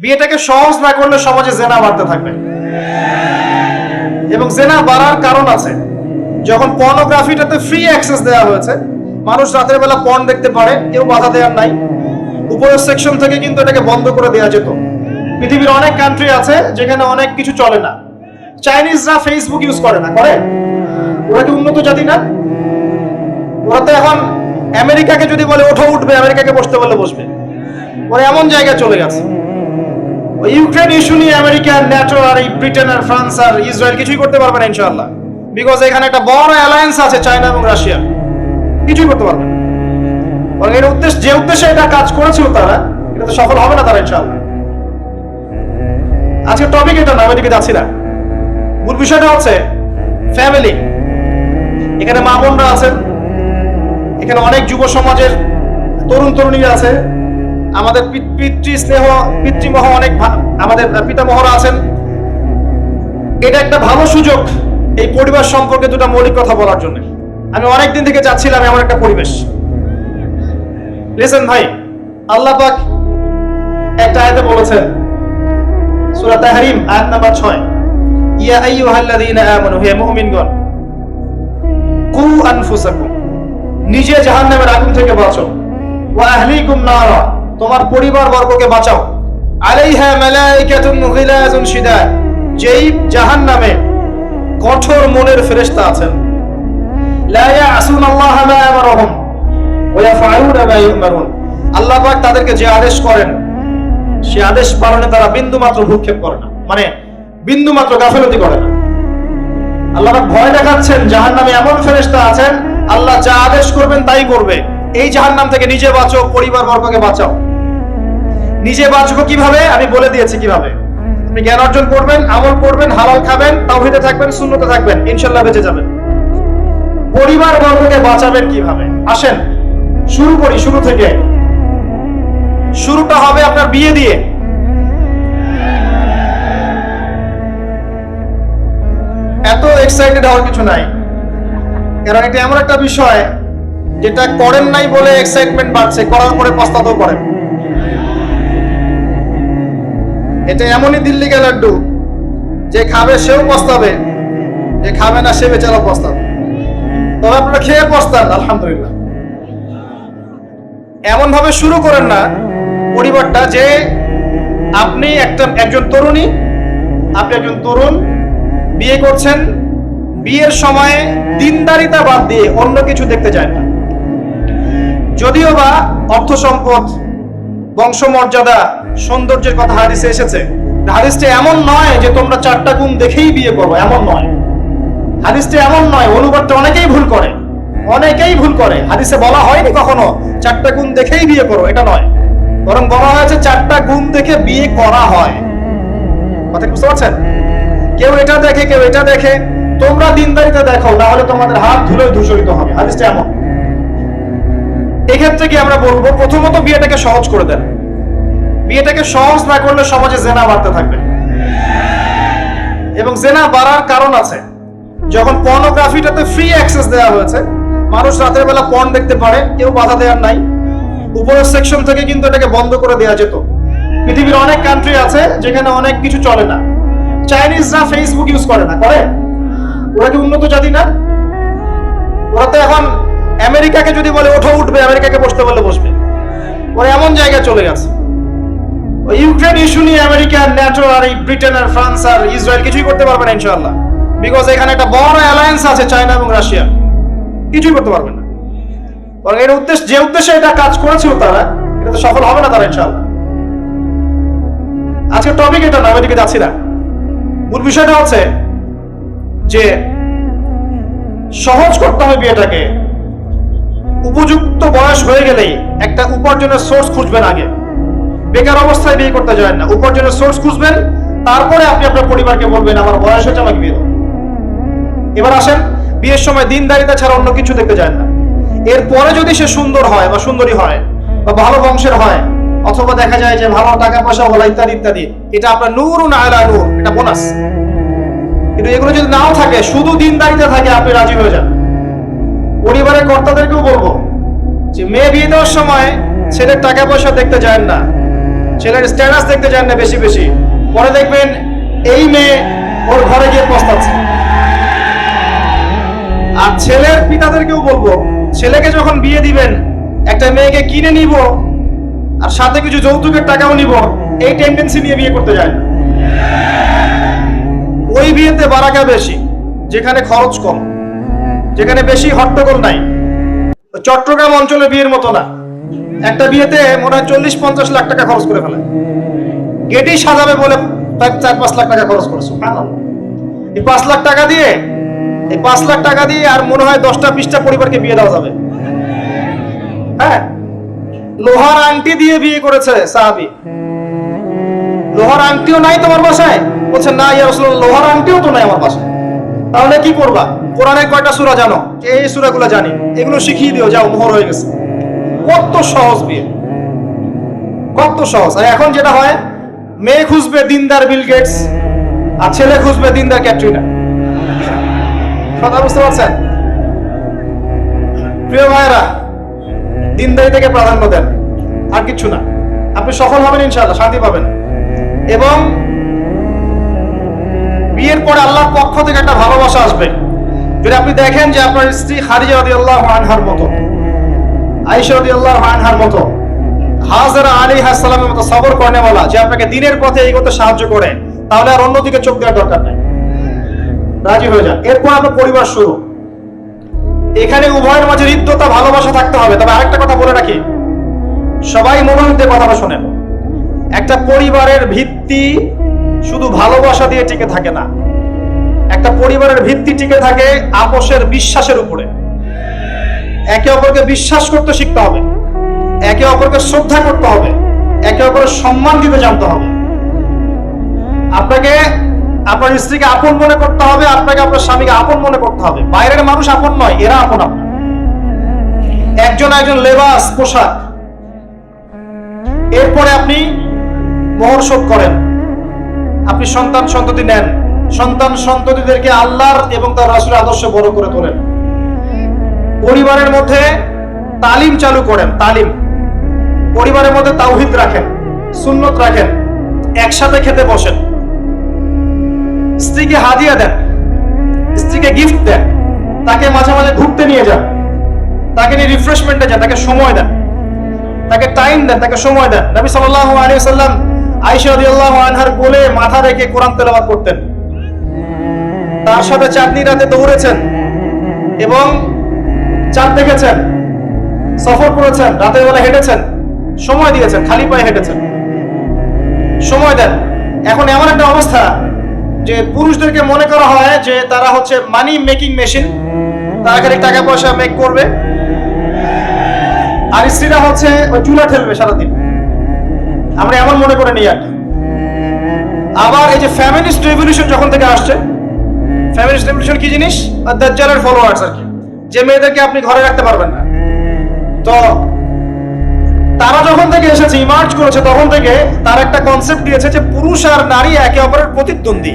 বিয়েটাকে সহজ না করলে সমাজে জেনা বাড়তে থাকবে, এবং জেনা বাড়ার কারণ আছে। যখন পর্নোগ্রাফিটাতে ফ্রি অ্যাক্সেস দেওয়া হয়েছে, মানুষ রাতের বেলা পর্ন দেখতে পারে, কেউ বাধা দেওয়ার নাই। উপরের সেকশন থেকে কিন্তু এটাকে বন্ধ করে দেওয়া যেত। পৃথিবীর অনেক কান্ট্রি আছে যেখানে অনেক কিছু চলে না। চাইনিজরা ফেসবুক ইউজ করে না, করে? ওরা কি উন্নত জাতি না? ওরা তো এখন আমেরিকাকে যদি বলে ওঠো উঠবে, আমেরিকাকে বসতে বলে বসবে। ওরা এমন জায়গায় চলে গেছে। ওই ইউক্রেন ইস্যু নিয়ে আমেরিকা, ন্যাটো আর এই ব্রিটেন আর ফ্রান্স আর ইসরায়েল কিছুই করতে পারবে না ইনশাআল্লাহ, বিকজ এখানে একটা বড় অ্যালায়েন্স আছে চায়না এবং রাশিয়া। কিছুই করতে পারবে না। বরং এর উদ্দেশ্য, যে উদ্দেশ্যে এটা কাজ করেছিল তারা, এটা তো সফল হবে না তারা ইনশাআল্লাহ। আজকে টপিক এটা না, আমি এদিকে যাচ্ছি না। মূল বিষয়টা হচ্ছে ফ্যামিলি। এখানে মা বোনরা আছেন, এখানে অনেক যুব সমাজের তরুণ তরুণীরা আছে, আমাদের পিতৃমহ অনেক আমাদের পিতামহরা আছেন। এটা একটা ভালো সুযোগ এই পরিবার সম্পর্কে দুটো মৌলিক কথা বলার জন্য। আমি অনেকদিন থেকে যাচ্ছিলাম এমন একটা পরিবেশ। লিসেন ভাই, আল্লাহ পাক একটা আয়াতে বলেছেন, সূরা তাহরিম আয়াত নাম্বার 6, ইয়া আইয়ুহাল্লাযীনা আমানু, হে মুমিনগণ, কু আনফুসাকুম, নিজে জাহান্নামের আগুন থেকে বাঁচো, ওয়া আহলিকুম নারা, তোমার পরিবার বর্গকে বাঁচাও, আলাইহা মালাইকাতুন গিলাযুন শিদাদ, যেই জাহান্নামে কঠোর মনের ফেরেশতা আছেন, লা ইয়াসুনাল্লাহা মা আমারহুম ওয়া ইয়াফআলুনা মা ইউমারুন, আল্লাহ পাক তাদেরকে যে আদেশ করেন সে আদেশ পালনে তারা বিন্দু মাত্র ভ্রুক্ষেপ করে না, মানে বিন্দু মাত্র গাফিলতি করে না। আল্লাহ পাক ভয় দেখাচ্ছেন জাহান্নামে এমন ফেরেশতা আছেন, আল্লাহ যা আদেশ করবেন তাই করবে। এই জাহান্নাম থেকে নিজে বাঁচো, পরিবার বর্গকে বাঁচাও। নিজে বাঁচবো কিভাবে? আমি বলে দিয়েছি কিভাবে। আপনি জ্ঞান অর্জন করবেন, আমল করবেন, হালাল খাবেন, তাওহীদে থাকবেন, সুন্নতে থাকবেন, ইনশাআল্লাহ বেঁচে যাবেন। পরিবার বর্গকে বাঁচাবেন কিভাবে? আসেন শুরু করি, শুরু থেকে। শুরুটা হবে আপনার বিয়ে দিয়ে। এত এক্সাইটেড হওয়ার কিছু নাই, কারণ এটা এমন একটা বিষয় যেটা করেন নাই বলে এক্সাইটমেন্ট বাড়ছে, করার পরে পস্তাতেও করেন। এটা এমনই দিল্লি কা লাড্ডু, যে খাবে সেও পস্তাবে, যে খাবে না সে বেচারা পস্তাবে। তবে আপনারা খেয়ে পস্তান, আলহামদুলিল্লাহ। এমন ভাবে শুরু করেন না পরিবারটা যে আপনি একজন তরুণী, আপনি একজন তরুণ, বিয়ে করছেন, বিয়ের সময়ে দিনদারিতা বাদ দিয়ে অন্য কিছু দেখতে চায় না। যদিও বা অর্থ সম্পদ, বংশমর্যাদা, সৌন্দর্যের কথা হাদিসে এসেছে, হাদিসটা এমন নয় যে তোমরা 4টা গুণ দেখেই বিয়ে করো, এমন নয়। হাদিসটা এমন নয়, অনুবাদটা অনেকেই ভুল করে, অনেকেই ভুল করে। হাদিসে বলা হয়নি কখনো 4টা গুণ দেখেই বিয়ে করো, এটা নয়। বরং বলা হয়েছে 4টা গুণ দেখে বিয়ে করা হয়। কথা বুঝতে পারছেন? কেউ এটা দেখে, কেউ এটা দেখে। তোমরা দিনদারিতা দেখো, না হলে তোমাদের হাত ধুলোয় ধূসরিত হবে। হাদিসটা এমন। এক্ষেত্রে কি আমরা বলবো, প্রথমত বিয়েটাকে সহজ করে দেন। বিয়েটাকে সহজ না করলে সমাজে জেনা বাড়তে থাকবে, এবং জেনা বাড়ার কারণ আছে। যখন পর্নোগ্রাফিটাতে ফ্রি অ্যাক্সেস দেওয়া হয়েছে, মানুষ রাতের বেলা পর্ন দেখতে পারে, কেউ বাধা দেওয়ার নাই। উপরের সেকশন থেকে কিন্তু এটাকে বন্ধ করে দেওয়া যেত। পৃথিবীর অনেক কান্ট্রি আছে যেখানে অনেক কিছু চলে না। চাইনিজরা ফেসবুক ইউজ করে না, করে? ওরা কি উন্নত জাতি না? ওরা তো এখন আমেরিকাকে যদি বলে ওঠো উঠবে, আমেরিকাকে বসতে বলে বসবে। ওরা এমন জায়গায় চলে গেছে। ওই ইউক্রেন ইস্যু নিয়ে আমেরিকা, ন্যাটো আর এই ব্রিটেন আর ফ্রান্স আর ইসরায়েল কিছুই করতে পারবে না ইনশাআল্লাহ, বিকজ এখানে একটা বড় অ্যালায়েন্স আছে চায়না এবং রাশিয়া। কিছুই করতে পারবে না। বরং এর উদ্দেশ্য, যে উদ্দেশ্যে এটা কাজ করেছিল তারা, এটা তো সফল হবে না তারা ইনশাআল্লাহ। আজকে টপিক এটা না, আমি এদিকে যাচ্ছি না। মূল বিষয়টা হচ্ছে যে সহজ করতে হবে বিয়েটাকে। উপযুক্ত বয়স হয়ে গেলেই একটা উপার্জনের সোর্স খুঁজবেন আগে। বেকার অবস্থায় বিয়ে করতে যাবেন না, উপার্জনের সোর্স খুঁজবেন, তারপরে আপনি আপনার পরিবারকে বলবেন আমার বয়স হয়েছে, আমাকে বিয়ে দাও। এবার আসেন, বিয়ের সময় দিনদারিতা ছাড়া অন্য কিছু দেখতে যায় না। এরপরে যদি সে সুন্দর হয় বা সুন্দরী হয় বা ভালো বংশের হয়, অথবা দেখা যায় যে ভালো টাকা পয়সা বলা ইত্যাদি ইত্যাদি, এটা আপনার নূরুন আলা নূর, এটা বোনাস। কিন্তু এগুলো যদি নাও থাকে, শুধু দিনদারিতা থাকে, আপনি রাজি হয়ে যান। পরিবারের কর্তাদেরকেও বলবো যে মেয়ে বিয়ে দেওয়ার সময় ছেলের টাকা পয়সা দেখতে যায় না, ছেলের স্ট্যাটাস দেখতে চান না বেশি বেশি, পরে দেখবেন এই মেয়ে ওর ঘরে গিয়ে পস্তাচ্ছে। আর ছেলের পিতাদেরকেও বলবো, ছেলেকে যখন বিয়ে দিবেন, একটা মেয়েকে কিনে নিব আর সাথে কিছু যৌতুকের টাকাও নিব, এই টেন্ডেন্সি নিয়ে বিয়ে করতে যায় না। ওই বিয়েতে বারাকা বেশি, যেখানে খরচ কম, যেখানে বেশি হট্টগোল নাই। চট্টগ্রাম অঞ্চলে বিয়ের মতো না, একটা বিয়েতে মনে হয় 40-50 লাখ টাকা খরচ করে ফেলে, গেটেই সাজাবে বলে 4-5 লাখ টাকা খরচ করেছে। এই 5 লাখ টাকা দিয়ে, এই 5 লাখ টাকা দিয়ে আর মনে হয় 10টা-20টা পরিবারকে বিয়ে দেওয়া যাবে। হ্যাঁ, লোহার আংটি দিয়ে বিয়ে করেছে সাহাবী। লোহার আংটিও নাই তোমার বাসায়? বলছে না ইয়া রাসূলুল্লাহ, লোহার আংটিও তো নাই আমার বাসায়। তাহলে কি করবা? কোরআনের কয়টা সূরা জানো? এই সূরাগুলো জানি, এগুলো শিখিয়ে দিও, যাও, মোহর হয়ে গেছে। কত সহজ বিয়ে, কত সহজ। আর এখন যেটা হয়, মেয়ে খুঁজবে দিনদার বিল গেটস, আর ছেলে খুঁজবে দিনদার ক্যাটরিনা। কথা বুঝতে পারছেন? প্রিয় ভাইয়েরা, দিনদারি থেকে প্রাধান্য দেন, আর কিছু না। আপনি সফল হবেন ইনশাআল্লাহ, শান্তি পাবেন। এবং বিয়ের পরে আল্লাহর পক্ষ থেকে একটা ভালোবাসা আসবে। যদি আপনি দেখেন যে আপনার স্ত্রী খাদিজা রাদিয়াল্লাহু আনহার মতো, আয়েশা রাদিয়াল্লাহু আনহার মতো, হাজরা আলাইহিস সালামের মতো সবর করেনেওয়ালা, যে আপনাকে দিনের পথে এগোতে সাহায্য করে, তাহলে আর অন্যদিকে চোখ দেওয়ার দরকার নাই, রাজি হয়ে যান। এরপর আপনার পরিবার শুরু। এখানে উভয়ের মাঝে হৃদ্যতা, ভালোবাসা থাকতে হবে। তবে আরেকটা কথা বলে রাখি, সবাই মনোযোগ দিয়ে কথাটা শোনেন। একটা পরিবারের ভিত্তি শুধু ভালোবাসা দিয়ে টিকে থাকে না। একটা পরিবারের ভিত্তি টিকে থাকে আপোষের, বিশ্বাসের উপরে। একে অপরকে বিশ্বাস করতে শিখতে হবে, একে অপরকে শ্রদ্ধা করতে হবে, একে অপরের সম্মান দিতে জানতে হবে। আপনাকে আপনার স্ত্রীকে আপন মনে করতে হবে, আপনাকে আপনার স্বামীকে আপন মনে করতে হবে। বাইরের মানুষ আপন নয়, এরা আপন আপনার। একজন একজন লেবাস, পোশাক। এরপরে আপনি মোহর শোধ করেন, আপনি সন্তান সন্ততি নেন, সন্তান সন্ততিদেরকে আল্লাহর এবং তার রাসূলের আদর্শে বড় করে তোলেন। পরিবারের মধ্যে তালিম চালু করেন, তালিম। পরিবারের মধ্যে তাওহীদ রাখেন, সুন্নত রাখেন, একসাথে খেতে বসেন। স্ত্রীকে হাদিয়া দেন, স্ত্রীকে গিফট দেন, তাকে মাঝে মাঝে ঘুরতে নিয়ে যান, তাকে নিয়ে রিফ্রেশমেন্টে যান, তাকে সময় দেন, তাকে টাইম দেন, তাকে সময় দেন। নবী সাল্লাল্লাহু আলাইহি ওয়াসাল্লাম আয়েশা রাদিয়াল্লাহু আনহার কোলে মাথা রেখে কোরআন তেলাওয়াত করতেন, তার সাথে চাঁদনি রাতে দৌড়েছেন এবং চাঁদ দেখেছেন, সফর করেছেন, রাতের বেলা হেঁটেছেন, সময় দিয়েছেন, খালি পায়ে হেঁটেছেন। সময় দেন। এখন এমন একটা অবস্থা যে পুরুষদেরকে মনে করা হয় যে তারা হচ্ছে মানি মেকিং মেশিন, তারা খালি টাকা পয়সা মেক করবে, আর স্ত্রীরা হচ্ছে ওই চুলা ঠেলবে সারাদিন। আমরা এমন মনে করে নিই আর কি। আবার এই যে ফ্যামিলিস্ট রেভলিউশন যখন থেকে আসছে, ফ্যামিলিস্ট রেভলিউশন কি জিনিস? দাজ্জালের ফলোয়ার্স আর কি, যে মেয়েদেরকে আপনি ঘরে রাখতে পারবেন না। তো তারা যখন থেকে এসেছে, ইমার্জ করেছে, তখন থেকে তার একটা কনসেপ্ট দিয়েছে যে পুরুষ আর নারী একে অপরের প্রতিদ্বন্দ্বী।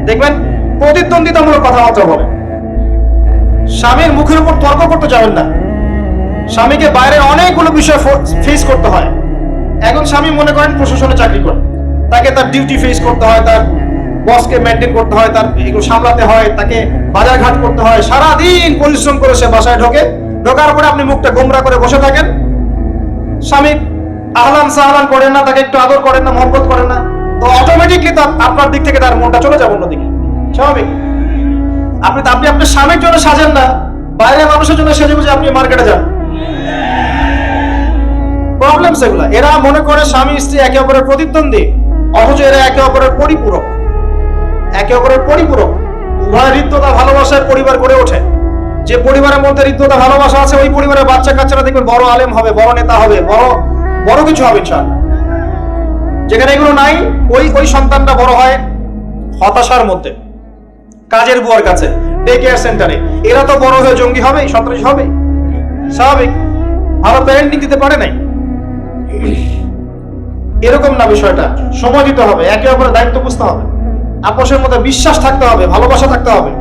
দেখবেন প্রতিদ্বন্দ্বিতামূলক কথাবার্তা বলে। স্বামীর মুখের উপর তর্ক করতে যাবেন না। স্বামীকে বাইরে অনেকগুলো বিষয় ফেস করতে হয়। এখন স্বামী মনে করেন প্রশাসনে চাকরি করে, তাকে তার ডিউটি ফেস করতে হয়, তার বসকে মেনটেন করতে হয়, তার এগুলো সামলাতে হয়, তাকে বাজার ঘাট করতে হয়। সারাদিন পরিশ্রম করে সে বাসায় ঢোকার পরে আপনি মুখটা গোমরা করে বসে থাকেন। স্বামী আহলান সাহলান করেন না, তাকে একটু আদর করেন না, মহব্বত করেন না, তো অটোমেটিকলি আপনার দিক থেকে তার মনটা চলে যাবে অন্যদিকে। স্বাভাবিক। আপনি আপনার স্বামীর জন্য সাজেন না, বাইরের মানুষের জন্য সেজে বুঝে আপনি মার্কেটে যান। প্রবলেম সেগুলা। এরা মনে করে স্বামী স্ত্রী একে অপরের প্রতিদ্বন্দ্বী, অথচ এরা একে অপরের পরিপূরক। একে অপরের পরিপূরক। উভয় হৃদ্যতা ভালোবাসার পরিবার গড়ে ওঠে। যে পরিবারের মধ্যে হৃদ্যতা ভালোবাসা আছে, ওই পরিবারের বাচ্চা কাচ্চারা দেখবেন বড় আলেম হবে, বড় নেতা হবে, বড় কিছু হবে ইনশাআল্লাহ। যেখানে এগুলো নাই, ওই সন্তানটা বড় হয় হতাশার মধ্যে, কাজের বুয়ার কাছে, ডে কেয়ার সেন্টারে। এরা তো বড় হয়ে জঙ্গি হবে, সন্ত্রাসী হবে, স্বাভাবিক। ভালো প্যারেন্টিং দিতে পারে নাই। এরকম না বিষয়টা। সময় দিতে হবে, একে অপরের দায়িত্ব বুঝতে হবে, আপোষের মধ্যে বিশ্বাস থাকতে হবে, ভালোবাসা থাকতে হবে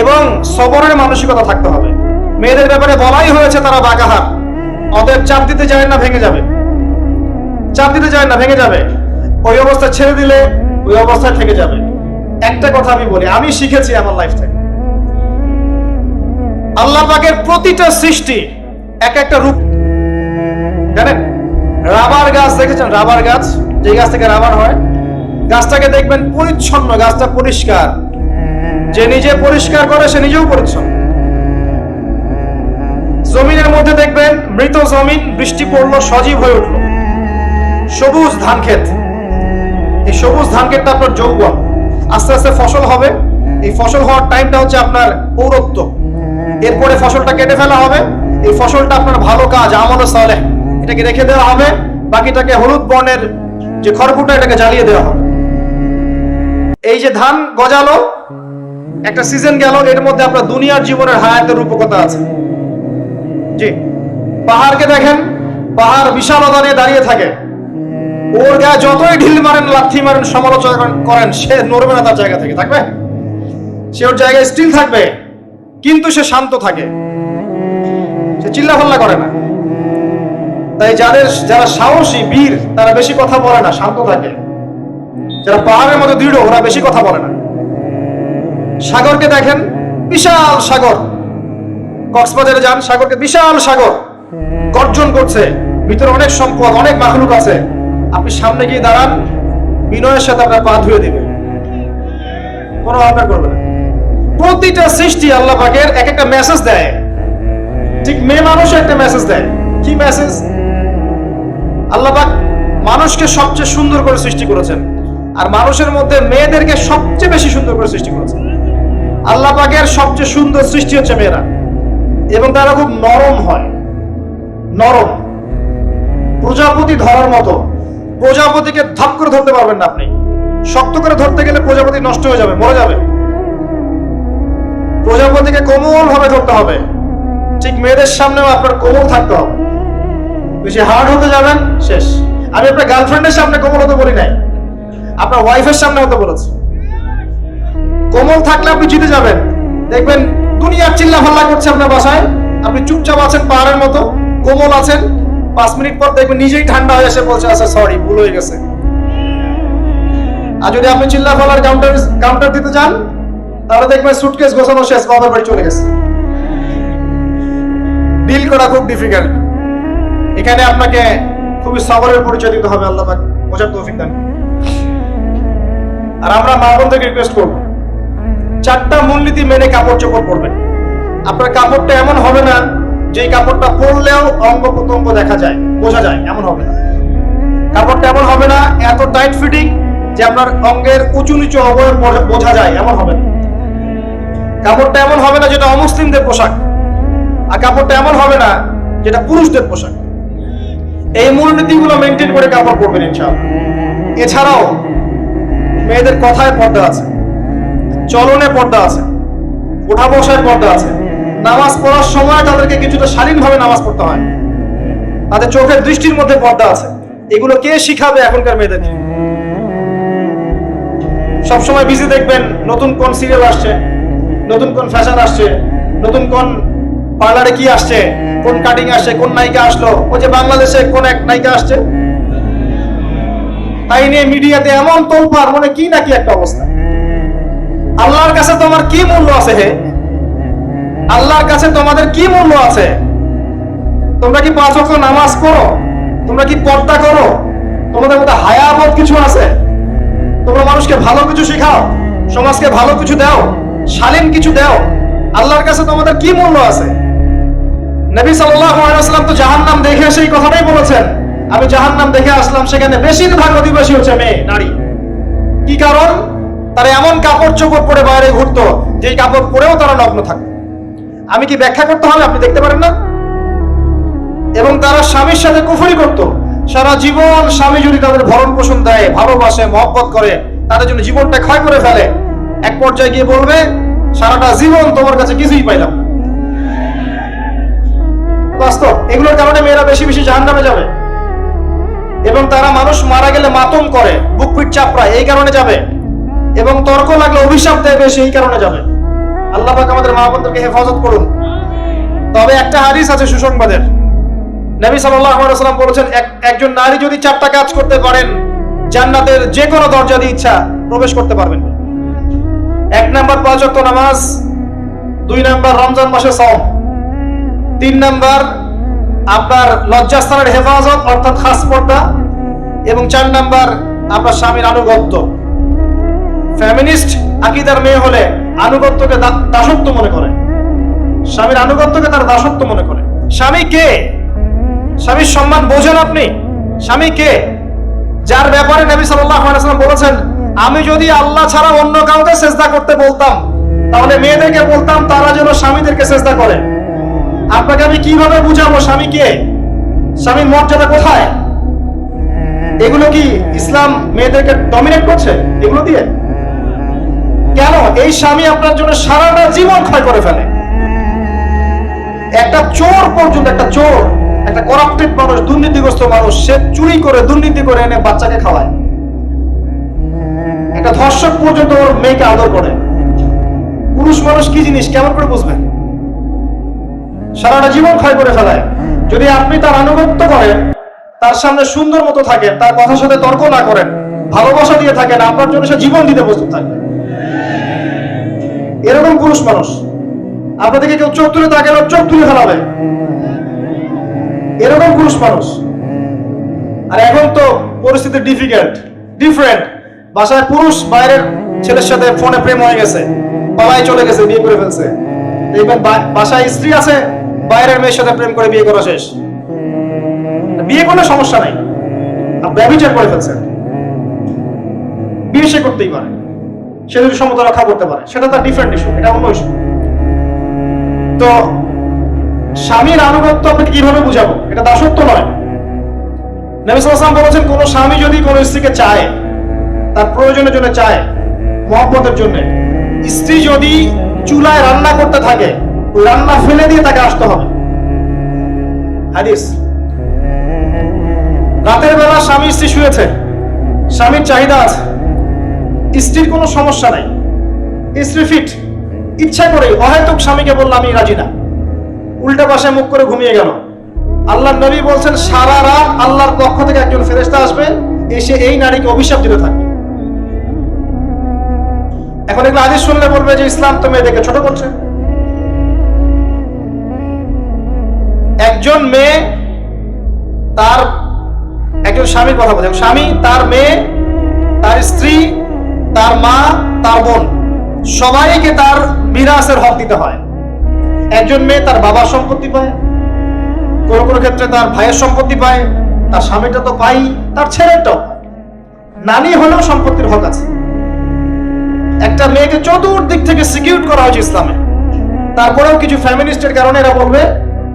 এবং সবরের মানসিকতা থাকতে হবে। মেয়েদের ব্যাপারে বলাই হয়েছে তারা বাগাহার, অতএব চাপ দিতে যায় না, ভেঙে যাবে। চাপ দিতে যায় না, ভেঙে যাবে। ওই অবস্থা ছেড়ে দিলে ওই অবস্থায় থেকে যাবে। একটা কথা আমি বলি, আমি শিখেছি আমার লাইফ থেকে, আল্লাহ পাকের প্রতিটা সৃষ্টি এক একটা রূপ। জানেন রাবার গাছ দেখেছেন? রাবার গাছ, যে গাছ থেকে রাবার হয়, গাছটাকে দেখবেন পরিচ্ছন্ন, গাছটা পরিষ্কার। যে নিজে পরিষ্কার করে সে নিজেও পরিচ্ছন্ন। জমিনের মধ্যে দেখবেন মৃত জমিন, বৃষ্টি পড়লো, সজীব হয়ে উঠলো, সবুজ ধান ক্ষেত। এই সবুজ ধান ক্ষেতটা আপনার যৌবন, আস্তে আস্তে ফসল হবে। এই ফসল হওয়ার টাইমটা হচ্ছে আপনার পৌরত্ব। এরপরে ফসলটা কেটে ফেলা হবে। এই ফসলটা আপনার ভালো কাজ, আমলে সালেহ, এটাকে রেখে দেওয়া হবে। বাকিটাকে হলুদ বর্ণের যে খড়কুটা, এটাকে জ্বালিয়ে দেওয়া হবে। এই যে ধান গজালো, একটা সিজন গেল, এর মধ্যে আপনার দুনিয়ার জীবনের হায়াতের রূপকথা আছে। জি, পাহাড়কে দেখেন, পাহাড় বিশালতা নিয়ে দাঁড়িয়ে থাকে। ওর গায়ে যতই ঢিল মারেন, লাথি মারেন, সমালোচনা করেন, সে নড়বে না তার জায়গা থেকে। থাকবে, সে ওর জায়গায় স্টিল থাকবে, কিন্তু সে শান্ত থাকে, সে চিল্লাফাল্লা করে না। তাই যারা সাহসী বীর, তারা বেশি কথা বলে না, শান্ত থাকে। যারা পাহাড়ের মতো দৃঢ়, ওরা বেশি কথা বলে না। সাগরকে দেখেন, বিশাল সাগর, কক্সবাজারে যান, সাগরকে বিশাল সাগর, গর্জন করছে, ভিতরে অনেক সম্পদ, অনেক মাখলুক আছে। আপনি সামনে গিয়ে দাঁড়ান, বিনয়ের সাথে আপনার পা ধুয়ে দেবে, কোনো অহংকার করবে না। প্রতিটা সৃষ্টি আল্লাহ পাকের এক একটা মেসেজ দেয়। ঠিক মেয়ে মানুষও একটা মেসেজ দেয়। কি মেসেজ? আল্লাহ পাক মানুষকে সবচেয়ে সুন্দর করে সৃষ্টি করেছেন, আর মানুষের মধ্যে মেয়েদেরকে সবচেয়ে বেশি সুন্দর করে সৃষ্টি করেছেন। আল্লাহ পাকের সবচেয়ে সুন্দর সৃষ্টি হচ্ছে মেয়েরা, এবং তারা খুব নরম হয়, নরম, প্রজাপতি ধরার মতো। প্রজাপতিকে ধাপ করে ধরতে পারবেন না আপনি, শক্ত করে ধরতে গেলে প্রজাপতি নষ্ট হয়ে যাবে, মরে যাবে। প্রজাপতিকে কোমল ভাবে ধরতে হবে। ঠিক মেয়েদের সামনেও আপনার কোমল থাকতে হবে। বেশি হার্ড হতে যাবেন, শেষ। আমি আপনার গার্লফ্রেন্ডের সামনে কোমল হতে বলি নাই, আপনার ওয়াইফের সামনে হতে বলেছি। কোমল থাকলে আপনি জিতে যাবেন। দেখবেন দুনিয়ার চিল্লা ফাল্লা করছে আপনার বাসায়, আপনি চুপচাপ আছেন পাহাড়ের মতো, কোমল আছেন। 5 মিনিট পর দেখবেন নিজেই ঠান্ডা হয়ে এসে বলছে, আচ্ছা সরি, ভুল হয়ে গেছে। আর যদি আপনি চিল্লা ফাল্লার কাউন্টার দিতে যান, তাহলে দেখবেন সুটকেস গোছানো শেষ, বাবার বাড়ি চলে গেছে। ডিল করা খুব ডিফিকাল্ট। এখানে আপনাকে খুবই সবরের পরিচয় দিতে হবে। আল্লাহ পাক বোঝার তৌফিক দান। আর আমরা মা বোনদেরকে রিকোয়েস্ট করব, 4টা মূলনীতি মেনে কাপড় চোপড় পরবেন। আপনার কাপড়টা এমন হবে না যে কাপড়টা পরলেও অঙ্গ প্রত্যঙ্গ দেখা যায়, বোঝা যায়, এমন হবে না। কাপড়টা এমন হবে না এত টাইট ফিটিং যে আপনার অঙ্গের উঁচু নিচু অবয়ব বোঝা যায়, এমন হবে না। কাপড়টা এমন হবে না যেটা অমুসলিমদের পোশাক, আর কাপড়টা এমন হবে না যেটা পুরুষদের পোশাক। এই মূলনীতিগুলো মেনটেন করে কাপড় পরবেন ইনশাআল্লাহ। এছাড়াও মেয়েদের কথায় পর্দা আছে, চলনে পর্দা আছে, ওঠা বসায় পর্দা আছে। নামাজ পড়ার সময় তাদেরকে কিছুটা শালীনভাবে নামাজ পড়তে হয়। তাদের চোখের দৃষ্টির মধ্যে পর্দা আছে। এগুলো কে শিখাবে এখনকার মেয়েদেরকে? সবসময় বিজি দেখবেন, নতুন কোন সিরিয়াল আসছে, নতুন কোন ফ্যাশন আসছে, নতুন কোন পার্লারে কি আসছে, কোন কাটিং আসছে, কোন নায়িকা আসলো, ওই যে বাংলাদেশে কোন এক নায়িকা আসছে, তাই নিয়ে মিডিয়াতে এমন তোলপাড়, মানে কি নাকি একটা অবস্থা। আল্লাহর কাছে তোমার কি মূল্য আছে? হে, আল্লাহর কাছে তোমাদের কি মূল্য আছে? তোমরা কি 5 ওয়াক্ত নামাজ পড়ো? তোমরা কি পর্দা করো? তোমাদের মধ্যে হায়াবোধ কিছু আছে? তোমরা মানুষকে ভালো কিছু শেখাও, সমাজকে ভালো কিছু দাও, শালীন কিছু দাও। আল্লাহর কাছে তোমাদের কি মূল্য আছে? নবী সাল্লাল্লাহু আলাইহি ওয়াসাল্লাম তো জাহান্নাম দেখে সেই কথাটাই বলেছেন, আমি জাহান্নাম দেখে আসলাম, সেখানে বেশিরভাগ অধিবাসী হচ্ছে মেয়ে, নারী। কি কারণ? তারা এমন কাপড় চোপড় পরে বাইরে ঘুরতো, যেই কাপড় পরেও তারা নগ্ন থাকতো। আমি কি ব্যাখ্যা করতে হবে? আপনি দেখতে পারেন না? এবং তারা স্বামীর সাথে কুফরি করত। সারা জীবন স্বামী যদি তাদের ভরণ পোষণ দেয়, ভালোবাসে, মহব্বত করে, তাদের জন্য জীবনটা ক্ষয় করে ফেলে, এক পর্যায়ে গিয়ে বলবে, সারাটা জীবন তোমার কাছে কিছুই পাইলাম। বাস্তব। এগুলোর কারণে মেয়েরা বেশি বেশি জাহান্নামে যাবে, এবং তারা মানুষ মারা গেলে মাতম করে, বুক পিঠ চাপড়ায়, এই কারণে যাবে, এবং তর্ক লাগলে অভিশাপ দেয় বেশি, এই কারণে যাবে। আল্লাহ পাক আমাদের মা বোনদেরকে হেফাজত করুন। তবে একটা হাদিস আছে সুসংবাদের, নবী সাল্লাল্লাহু আলাইহি ওয়াসাল্লাম বলেছেন, একজন নারী যদি 4টা কাজ করতে পারেন, জান্নাতের যে কোনো দরজা দিয়ে ইচ্ছা প্রবেশ করতে পারবেন। 1 নাম্বার 5 ওয়াক্ত নামাজ, 2 নাম্বার রমজান মাসে সাওম, 3 নাম্বার আপনার লজ্জাস্থানের হেফাজত অর্থাৎ খাস পর্দা, এবং 4 নাম্বার আপনার স্বামীর আনুগত্য। ফেমিনিস্ট আকীদার মেয়ে হলে আনুগত্যকে দাসত্ব মনে করে, স্বামীর আনুগত্যকে তার দাসত্ব মনে করে। স্বামী কে? স্বামীর সম্মান বোঝেন আপনি? স্বামী কে? যার ব্যাপারে নবী সাল্লাল্লাহু আলাইহি ওয়াসাল্লাম বলেছেন, আমি যদি আল্লাহ ছাড়া অন্য কাউকে সিজদা করতে বলতাম, তাহলে মেয়েদেরকে বলতাম তারা যেন স্বামীদেরকে সিজদা করে। আপনাকে আমি কিভাবে বুঝাবো স্বামী কে, স্বামীর মর্যাদা কোথায়? এগুলো কি ইসলাম মেয়েদেরকে ডমিনেট করছে এগুলো দিয়ে? কেন? এই স্বামী আপনার জন্য সারাটা জীবন ক্ষয় করে ফেলে। একটা চোর পর্যন্ত, একটা চোর, একটা করাপ্টেড মানুষ, দুর্নীতিগ্রস্ত মানুষ, সে চুরি করে দুর্নীতি করে এনে বাচ্চাকে খাওয়ায়। একটা ধর্ষক পর্যন্ত ওর মেয়েকে আদর করে। পুরুষ মানুষ কি জিনিস কেমন করে বুঝবেন? সারাটা জীবন ক্ষয় করে ফেলায়। যদি আপনি তার আনুগত্য করেন, তার সামনে সুন্দর মতো থাকেন, তার কথার সাথে তর্ক না করেন, ভালোবাসা দিয়ে থাকেন, আপনার জন্য সে জীবন দিতে প্রস্তুত থাকে। এরকম পুরুষ মানুষ। আপনাদেরকে কেউ চোখ তুলে তাকালে চোখ তুলে ফেলাবে, এরকম পুরুষ মানুষ। আর এখন তো পরিস্থিতি ডিফারেন্ট। বাসায় পুরুষ বাইরের ছেলের সাথে ফোনে প্রেম হয়ে গেছে, বাবাই চলে গেছে, বিয়ে করে ফেলছে। দেখবেন বাসায় স্ত্রী আছে, বাইরের মেয়ের সাথে প্রেম করে বিয়ে করা শেষ। বিয়ে করলে সমস্যা নাই, ব্যভিচার করে ফেলছেন। বিয়ে সে করতেই পারে, সে যদি সমতা রক্ষা করতে পারে, সেটা তার ডিফারেন্ট ইস্যু, এটা অন্য ইস্যু। তো স্বামীর আনুগত্য আপনাকে কিভাবে বুঝাবো? এটা দাসত্ব নয়। নবী সাল্লাল্লাহু আলাইহি ওয়াসাল্লাম বলেছেন, কোন স্বামী যদি কোন স্ত্রীকে চায়, তার প্রয়োজনের জন্য চায়, মহব্বতের জন্য, স্ত্রী যদি চুলায় রান্না করতে থাকে, ওই রান্না ফেলে দিয়ে তাকে আসতে হবে। হাদিস। রাতের বেলা স্বামী স্ত্রী শুয়েছে, স্বামীর চাহিদা আছে, স্ত্রীর কোনো সমস্যা নাই, স্ত্রী ফিট, ইচ্ছা করে অহেতুক স্বামীকে বলল আমি রাজি না, উল্টা পাশে মুখ করে ঘুমিয়ে গেল। আল্লাহর নবী বলছেন, সারা রাত আল্লাহর পক্ষ থেকে একজন ফেরেশতা আসবে, এসে এই নারীকে অভিশাপ দিতে থাকবে। এখন এগুলো হাদিস শুনলে বলবে যে ইসলাম তো মেয়েদেরকে ছোট করছে। একজন মেয়ে তার একজন স্বামীর কথা বলছে, স্বামী তার মেয়ে, তার স্ত্রী, তার মা, তার বোন, সবাইকে তার মিরাসের হক দিতে হয়। একজন মেয়ে তার বাবার সম্পত্তি পায়, কোন কোন ক্ষেত্রে তার ভাইয়ের সম্পত্তি পায়, তার স্বামীটা তো পাই, তার ছেলেটাও, নানি হলেও সম্পত্তির হক আছে। একটা মেয়েকে চতুর্দিক থেকে সিকিউর করা হয়েছে ইসলামে। তারপরেও কিছু ফ্যামিলিস্টের কারণে এরা বলবে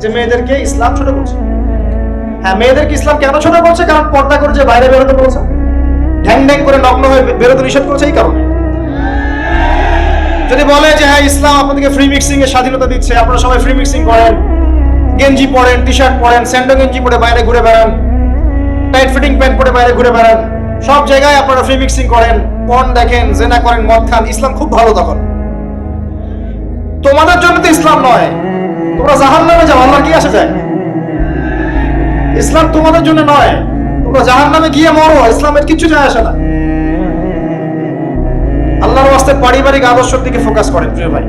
যে মেয়েদেরকে ইসলাম ছোট করছে। হ্যাঁ, মেয়েদেরকে ইসলাম কেন ছোট করছে? কারণ পর্দা করে যে বাইরে বেরোতে বলছে, ঢ্যাং ঢ্যাং করে নগ্ন হয়ে বেরোতে নিষেধ করেছে, এই কারণে। যদি বলে যে হ্যাঁ ইসলাম আপনাদেরকে ফ্রি মিক্সিং এর স্বাধীনতা দিচ্ছে, আপনারা সবাই ফ্রি মিক্সিং করেন, গেঞ্জি পরেন, টি শার্ট পরেন, স্যান্ডো গেঞ্জি পরে বাইরে ঘুরে বেড়ান, টাইট ফিটিং প্যান্ট পরে বাইরে ঘুরে বেড়ান, সব জায়গায় আপনারা ফ্রি মিক্সিং করেন, পর্ন দেখেন, জেনা করেন, মদ খান, ইসলাম খুব ভালো। তখন তোমাদের জন্য তো ইসলাম নয়, তোমরা জাহান্নামে যাও, আল্লাহর কি আসে যায়? ইসলাম তোমাদের জন্য নয়, তোমরা জাহান্নামে গিয়ে মরো, ইসলামের কিছু যায় আসে না। আল্লাহর ওয়াস্তে পারিবারিক আদর্শের দিকে ফোকাস করেন প্রিয় ভাই।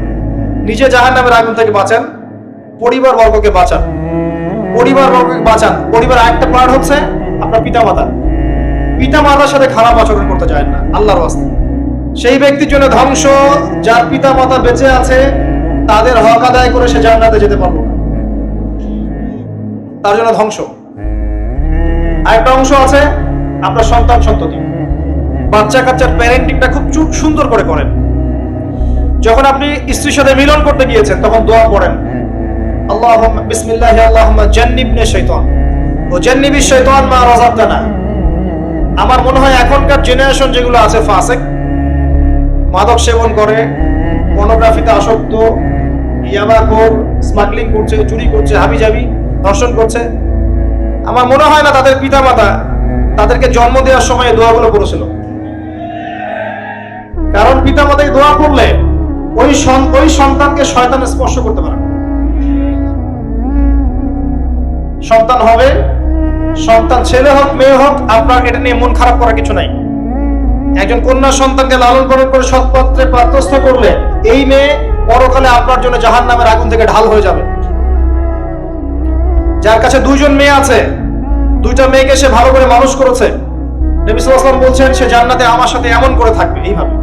নিজে জাহান্নামের আগুন থেকে বাঁচান, পরিবার বর্গকে বাঁচান, পরিবার আরেকটা পার্ট হচ্ছে আপনার পিতামাতার সাথে খারাপ আচরণ করতে চায় না আল্লাহর ওয়াস্তে। সেই ব্যক্তির জন্য ধ্বংস, যার পিতামাতা বেঁচে আছে তাদের হক আদায় করে সে জান্নাতে যেতে পারবে না, তার জন্য ধ্বংস। আরেকটা অংশ আছে আপনার সন্তান সন্ততি, বাচ্চা কাচ্চার প্যারেন্টিংটা খুব সুন্দর করে করেন। যখন আপনি স্ত্রীর সাথে মিলন করতে গিয়েছেন তখন দোয়া পড়েন, আল্লাহুম্মা বিসমিল্লাহি আল্লাহুম্মা জান্নিবনা শাইতান ও জান্নিবি শাইতান মা রাযাকতানা। আমার মনে হয় এখনকার জেনারেশন যেগুলো আছে ফাসিক, মাদক সেবন করে, পর্নোগ্রাফিতে আসক্ত, ইয়াবাখোর, স্মাগলিং করছে, চুরি করছে, হাবিজাবি, ধর্ষণ করছে, আমার মনে হয় না তাদের পিতামাতা তাদেরকে জন্ম দেওয়ার সময় এই দোয়াগুলো করেছিল। কারণ পিতামাতা এই দোয়া করলে ওই সন্তানকে শয়তান স্পর্শ করতে পারে। সন্তান হবে, সন্তান ছেলে হোক মেয়ে হোক, আপনার এটা নিয়ে মন খারাপ করার কিছু নাই। একজন কন্যা সন্তানকে লালন পালন করে সৎপথে পাত্রস্থ করলে এই মেয়ে পরকালে আপনার জন্য জাহান্নামের আগুন থেকে ঢাল হয়ে যাবে। যার কাছে দুইজন মেয়ে আছে, দুইটা মেয়েকে সে ভালো করে মানুষ করেছে, নবী সাল্লাল্লাহু আলাইহি ওয়াসাল্লাম বলছেন সে জান্নাতে আমার সাথে এমন করে থাকবে, এইভাবে।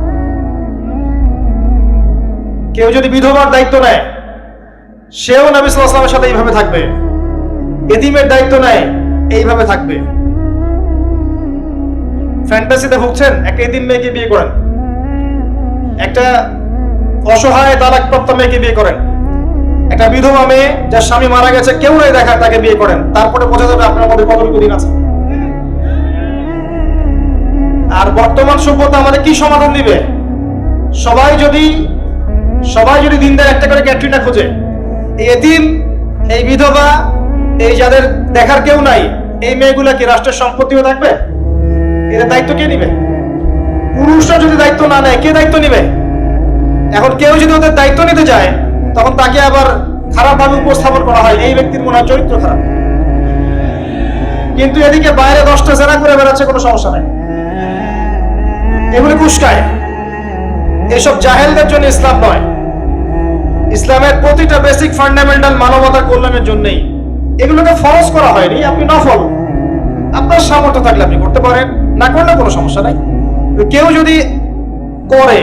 কেউ যদি বিধবার দায়িত্ব নেয়, সেও নবী সাল্লাল্লাহু আলাইহি ওয়াসাল্লামের সাথে এইভাবে থাকবে। এতিমের দায়িত্ব নেয়, এইভাবে থাকবে। ফ্যান্টাসিতে ভুগছেন, একটা এতিম মেয়েকে বিয়ে করেন, একটা অসহায় তালাকপ্রাপ্ত মেয়েকে বিয়ে করেন, একটা বিধবা মেয়ে যার স্বামী মারা গেছে, কেউ নাই দেখা, তাকে বিয়ে করেন, তারপরে বোঝা যাবে আপনার মধ্যে কতটুকু দিন আছে। আর বর্তমান সভ্যতা আমাদের কি সমাধান দিবে? সবাই যদি দিনদার একটা করে ক্যাটরিনা খোঁজে, এই এতিম, এই বিধবা, এই যাদের দেখার কেউ নাই, এই মেয়েগুলা কি রাষ্ট্রের সম্পত্তি হয়ে থাকবে? এর দায়িত্ব কে নিবে? পুরুষরা যদি দায়িত্ব না নেয়, কে দায়িত্ব নিবে? এখন কেউ যদি ওদের দায়িত্ব নিতে যায়, তখন তাকে আবার খারাপভাবে উপস্থাপন করা হয়, এই ব্যক্তির মনে হয় চরিত্র খারাপ। কিন্তু এদিকে বাইরে 10টা জেনা করে বেড়াচ্ছে, কোনো সমস্যা নাই, এগুলো কুস্কায়। এসব জাহেলদের জন্য ইসলাম নয়। ইসলামের প্রতিটা বেসিক ফান্ডামেন্টাল মানবতার কল্যাণের জন্যই এগুলোকে ফরজ করা হয়নি। আপনি নফল, আপনার সামর্থ্য থাকলে আপনি করতে পারেন, না করলে কোনো সমস্যা নাই। কেউ যদি করে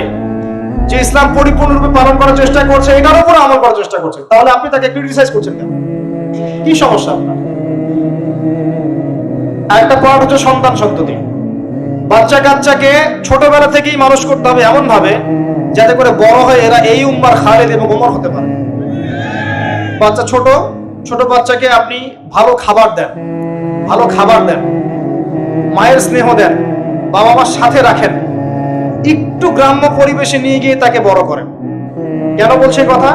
যে ইসলাম পরিপূর্ণরূপে পালন করার চেষ্টা করছে, এটার উপর আমল করার চেষ্টা করছে, তাহলে আপনি তাকে ক্রিটিসাইজ করছেন কেন? কি সমস্যা আপনার? আরেকটা পয়েন্ট হচ্ছে সন্তান সন্ততি। বাচ্চা কাচ্চাকে ছোটবেলা থেকেই মানুষ করতে হবে এমন ভাবে যাতে করে বড় হয়ে এরা এই উম্মার খালিদ এবং ওমর হতে পারে। বাচ্চা ছোট বাচ্চাকে আপনি ভালো খাবার দেন, মায়ের স্নেহ দেন, বাবা মার সাথে রাখেন, একটু গ্রাম্য পরিবেশে নিয়ে গিয়ে তাকে বড় করেন। কেন বলছে কথা?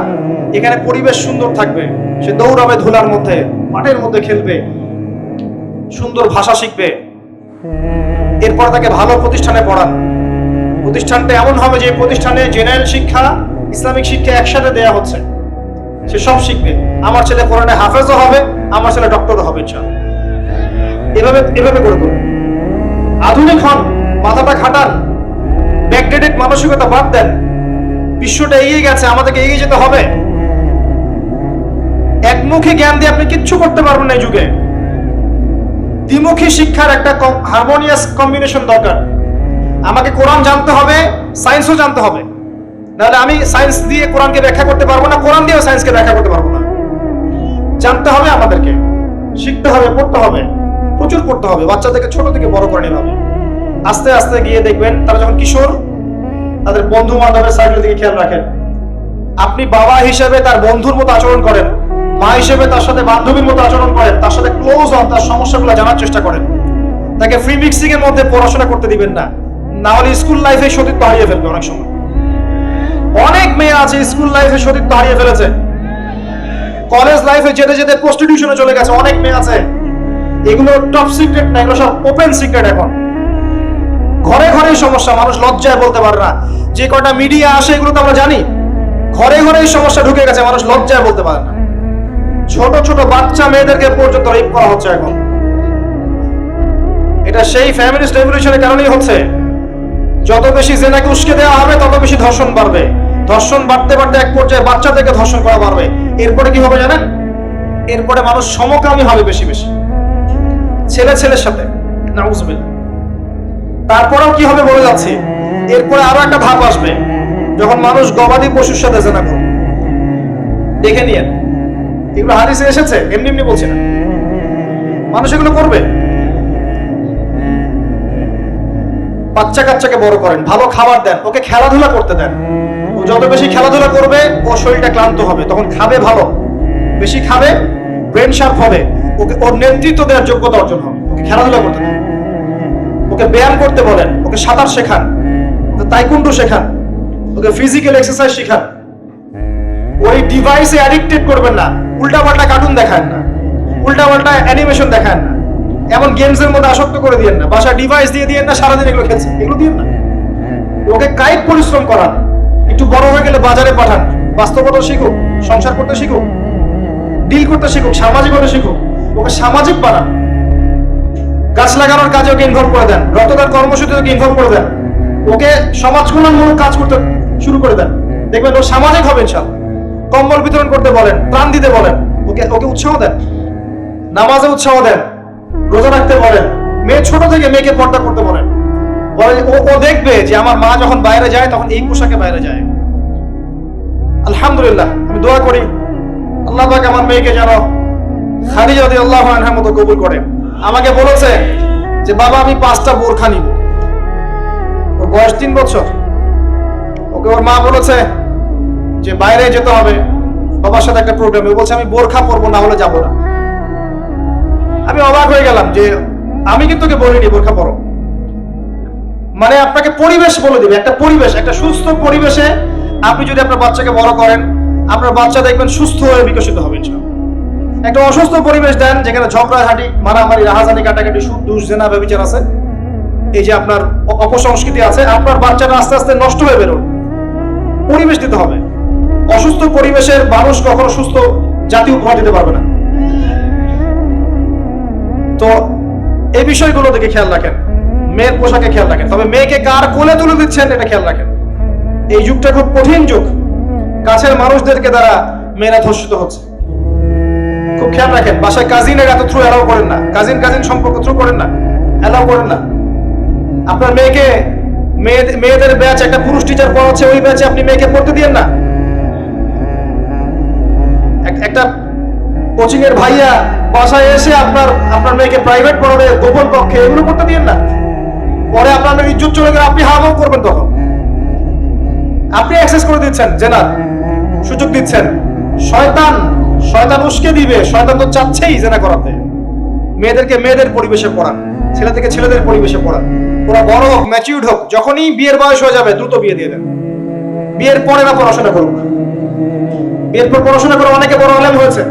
এখানে পরিবেশ সুন্দর থাকবে, সে দৌড়াবে ধুলার মধ্যে, মাঠের মধ্যে খেলবে, সুন্দর ভাষা শিখবে। এরপর তাকে ভালো প্রতিষ্ঠানে পড়ান। প্রতিষ্ঠানটা এমন হবে যে প্রতিষ্ঠানে জেনারেল শিক্ষা, ইসলামিক শিক্ষা একসাথে দেয়া হচ্ছে, সে সব শিখবে। আমার ছেলে কোরআনে হাফেজও হবে, আমার ছেলে ডক্টরও হবে ইনশাআল্লাহ। এভাবে করে করুন। আধুনিক হন, মাথাটা খাটান, ব্যাকডেটেড মানসিকতা বাদ দেন। বিশ্বটা এগিয়ে গেছে, আমাদেরকে এগিয়ে যেতে হবে। একমুখী জ্ঞান দিয়ে আপনি কিচ্ছু করতে পারবেন না এই যুগে। দ্বিমুখী শিক্ষার একটা হারমোনিয়াস কম্বিনেশন দরকার। আমাকে কোরআন জানতে হবে, সায়েন্সও জানতে হবে, নাহলে আমি সায়েন্স দিয়ে কোরআনকে ব্যাখ্যা করতে পারবো না, কোরআন দিয়েও সায়েন্সকে ব্যাখ্যা করতে পারবো না। জানতে হবে, আমাদেরকে শিখতে হবে, পড়তে হবে, প্রচুর পড়তে হবে। বাচ্চাদেরকে ছোট থেকে বড় করে নিতে হবে। আস্তে আস্তে গিয়ে দেখবেন তারা যখন কিশোর, তাদের বন্ধু বান্ধবের সাইকেল দিকে খেয়াল রাখেন। আপনি বাবা হিসেবে তার বন্ধুর মতো আচরণ করেন, মা হিসেবে তার সাথে বান্ধবীর মতো আচরণ করেন, তার সাথে ক্লোজ হন, তার সমস্যাগুলো জানার চেষ্টা করেন। তাকে ফ্রি মিক্সিং এর মধ্যে পড়াশোনা করতে দিবেন না, না হলে স্কুল লাইফে সতীত্ব হারিয়ে ফেলবে। অনেক সময় অনেক মেয়ে আছে স্কুল লাইফে সতীত্ব হারিয়ে ফেলেছে, কলেজ লাইফে যেতে যেতে প্রস্টিটিউশনে চলে গেছে। অনেক মেয়ে আছে, এগুলো টপ সিক্রেট না, এগুলো সব ওপেন সিক্রেট। এখন ঘরে ঘরে সমস্যা, মানুষ লজ্জায় বলতে পারে না। যে কটা মিডিয়া আসে এগুলো তো আমরা জানি, ঘরে ঘরে এই সমস্যা ঢুকে গেছে, মানুষ লজ্জায় বলতে পারে না। ছোট ছোট বাচ্চা মেয়েদেরকে পর্যন্ত রেপ করা হচ্ছে এখন। এটা সেই ফ্যামিলিস্ট রেভলিউশনের কারণেই হচ্ছে। যত বেশি জেনাকে উস্কে দেওয়া হবে, তত বেশি ধর্ষণ বাড়বে। ধর্ষণ বাড়তে বাড়তে এক পর্যায়ে বাচ্চাদেরকে ধর্ষণ করা বাড়বে। এরপরে কি হবে জানেন? এরপরে মানুষ সমকামী হবে বেশি বেশি, ছেলের সাথে, নাউজুবিল্লাহ। তারপরেও কি হবে বলে যাচ্ছি, এরপরে আরো একটা ধাপ আসবে, যখন মানুষ গবাদি পশুর সাথে জেনা করবে। দেখে নিয়েন, এগুলো হাদিসে এসেছে, এমনি এমনি বলছি না, মানুষ এগুলো করবে। বাচ্চা কাচ্চাকে বড় করেন, ভালো খাবার দেন, ওকে খেলাধুলা করতে দেন। ও যত বেশি খেলাধুলা করবে, ওর শরীরটা ক্লান্ত হবে, তখন খাবে ভালো, বেশি খাবে, ব্রেন শার্প হবে, ওকে ওর নেতৃত্ব দেওয়ার যোগ্যতা অর্জন হবে। ওকে খেলাধুলা করতে দেন, ওকে ব্যায়াম করতে বলেন, ওকে সাঁতার শেখান, ওকে তাইকুন্ডু শেখান, ওকে ফিজিক্যাল এক্সারসাইজ শেখান। ওই ডিভাইসে অ্যাডিক্টেড করবেন না, উল্টাপাল্টা কার্টুন দেখান না, উল্টাপাল্টা অ্যানিমেশন দেখান না, এমন গেমসের মধ্যে আসক্ত করে দিয়েন না, বাসা ডিভাইস দিয়ে দিয়েন না, সারাদিন এগুলো খেলছে, এগুলো দিয়েন না। ওকে কায়িক পরিশ্রম করান, একটু বড় হয়ে গেলে বাজারে পাঠান, বাস্তবতা শিখুক, সংসার করতে শিখুক, ডিল করতে শিখুক, সামাজিকতা শিখুক। ওকে সামাজিক বানান, গাছ লাগানোর কাজে ওকে ইনভলভ করে দেন, রক্তদান কর্মসূচিতে ওকে ইনভলভ করে দেন, ওকে সমাজ কল্যাণমূলক কাজ করতে শুরু করে দেন, দেখবেন ও সামাজিক হবে ইনশাআল্লাহ। কম্বল বিতরণ করতে বলেন, ত্রাণ দিতে বলেন, ওকে ওকে উৎসাহ দেন, নামাজে উৎসাহ দেন, রোজা রাখতে বলেন, মেয়ে ছোট থেকে মেয়েকে পর্দা করতে বলেন। ও দেখবে যে আমার মা যখন বাইরে যায় তখন এই পোশাকে বাইরে যায়। আলহামদুলিল্লাহ, আমি দোয়া করি আল্লাহ পাক আমার মেয়েকে যেন খাদিজা রাদিয়াল্লাহু আনহার মতো কবুল করে। আমাকে বলেছে যে বাবা আমি 5টা বোরখা নিব। ওর বয়স 3 বছর। ওকে ওর মা বলেছে যে বাইরে যেতে হবে বাবার সাথে একটা প্রোগ্রামে, ও বলছে আমি বোরখা পরবো না হলে যাবো না। আমি অবাক হয়ে গেলাম যে আমি কিন্তু ওকে বলিনি বোরখা পরো, মানে আপনাকে পরিবেশ বলে দিবে। একটা পরিবেশ, একটা সুস্থ পরিবেশে আপনি যদি আপনার বাচ্চাকে বড় করেন, আপনার বাচ্চা দেখবেন সুস্থ হয়ে বিকশিত হবে ইনশাআল্লাহ। একটা অসুস্থ পরিবেশ দেন যেখানে ঝগড়াঝাটি, মারামারি, রাহাজানি, কাটাকাটি, সুদ, দুষ, জেনা, ব্যভিচার আছে, এই যে আপনার অপসংস্কৃতি আছে, আপনার বাচ্চাটা আস্তে আস্তে নষ্ট হয়ে বেরোন। পরিবেশ দিতে হবে। অসুস্থ পরিবেশের মানুষ কখনো সুস্থ জাতি উপহার দিতে পারবে না। তো এই বিষয়গুলো দিকে খেয়াল রাখেন, মেয়ের পোশাকে খেয়াল রাখেন, তবে মেয়েকে কার কোলে তুলে দিচ্ছেন এটা খেয়াল রাখেন। এই যুগটা খুব কঠিন যুগ, কাছের মানুষদেরকে দ্বারা মেয়েরা ধর্ষিত হচ্ছে, খুব খেয়াল রাখেন। বাসায় কাজিনের এত থ্রু অ্যালাউ করেন না, কাজিন সম্পর্ক থ্রু করেন না, অ্যালাউ করেন না। আপনার মেয়েকে মেয়েদের ব্যাচ একটা পুরুষ টিচার পড়াচ্ছে, ওই ব্যাচে আপনি মেয়েকে পড়তে দিয়েন না। একটা কোচিং এর ভাইয়া বাসায় এসে আপনার মেয়েকে প্রাইভেট পড়াবে গোপন কক্ষে, এগুলো করতে দিয়েন না। পরে আপনার মেয়ের ইজ্জত চলে গেলে আপনি হাওয়া করবেন, তখন আপনি অ্যাক্সেস করে দিচ্ছেন, জেনার সুযোগ দিচ্ছেন। শয়তান উস্কে দিবে, শয়তান তো চাচ্ছেই জেনা করাতে। মেয়েদেরকে মেয়েদের পরিবেশে পড়ান, ছেলে থেকে ছেলেদের পরিবেশে পড়ান। ওরা বড় হোক, ম্যাচিউরড হোক, যখনই বিয়ের বয়স হয়ে যাবে দ্রুত বিয়ে দিয়ে দেন। বিয়ের পরে না পড়াশোনা করুক। বিয়ের পর পড়াশোনা করে অনেকে বড় আলেম হয়েছে,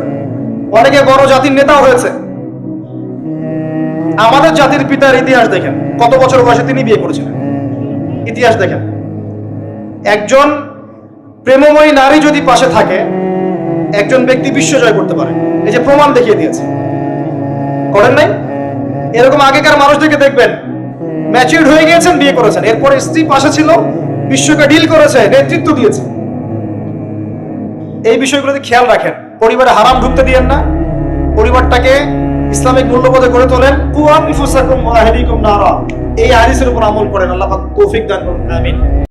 অনেকে বড় জাতির নেতাও হয়েছে। আমাদের জাতির পিতার ইতিহাস দেখেন, কত বছর বয়সে তিনি বিয়ে করেছিলেন, ইতিহাস দেখেন। একজন প্রেমময়ী নারী যদি পাশে থাকে, একজন ব্যক্তি বিশ্ব জয় করতে পারে। এই যে প্রমাণ দেখিয়ে দিয়েছে, করেন নাই? এরকম আগেকার মানুষদেরকে দেখবেন, ম্যাচিউরড হয়ে গিয়েছেন, বিয়ে করেছেন, এরপরে স্ত্রী পাশে ছিল, বিশ্বকে ডিল করেছে, নেতৃত্ব দিয়েছে। এই বিষয়গুলোতে খেয়াল রাখেন। পরিবারে হারাম ঢুকতে দিয়েন না, পরিবারটাকে ইসলামিক মূল্যবোধে গড়ে তোলেন। কু আনফুসাকুম ওয়া আহলিকুম নারা, এই হাদিসের উপর আমল করেন। আল্লাহ পাক তৌফিক দান করুন, আমিন।